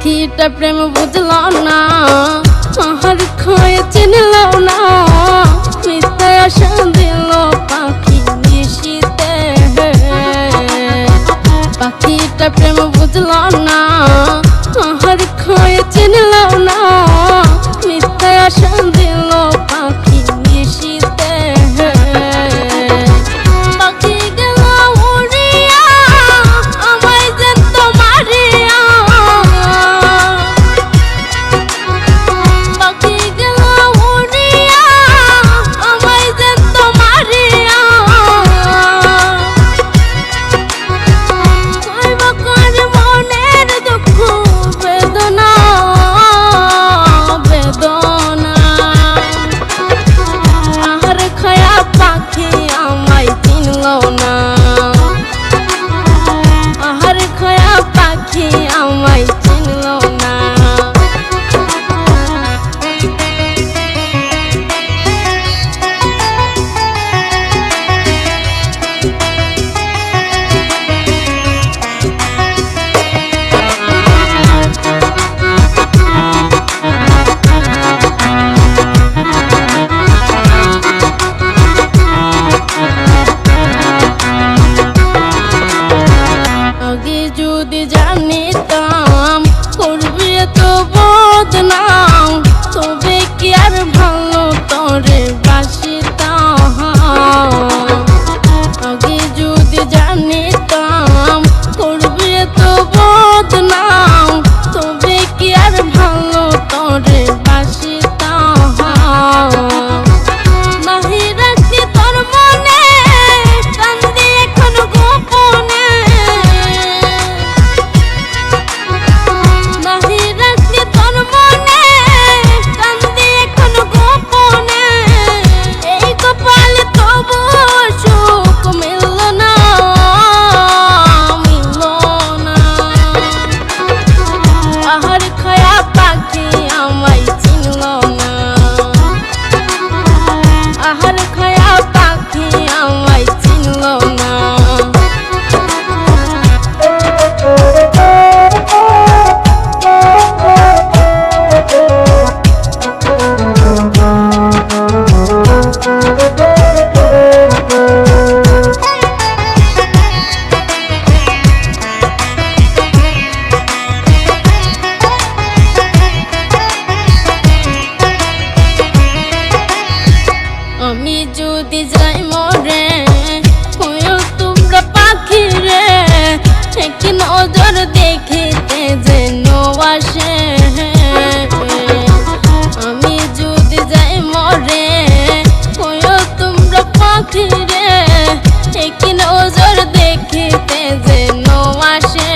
পাখিটা প্রেম বুঝলো না, আহার খয়ে চিনলো না, মিথ্যা আশা দিল পাখি নিশিতে। পাখিটা প্রেম বুঝলো না, আহার খয়ে চিনলো না, মিথ্যা আশা দিল পাখি নিশিতে। যদি জানিতাম করবি তো বদনাম, তবে কি আর ভালো তোরে বাসিতাম। আগে যদি জানিতাম করবি তো বদনাম, তবে কি আর ভালো তোরে বাসিতাম। নাহি রাখি তোর মনে কান্দি এখন গোপনে, আমি যদি যাই মরে হইও তোমরা পাখি রে, এক নজর দেখিতে যেন আসে। আমি যদি যাই মরে হইও তোমরা পাখি রে, এক নজর দেখিতে যেন আসে।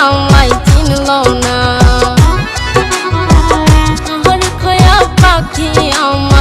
আমায় চিনলো না, আহার খয়া পাখি আমায়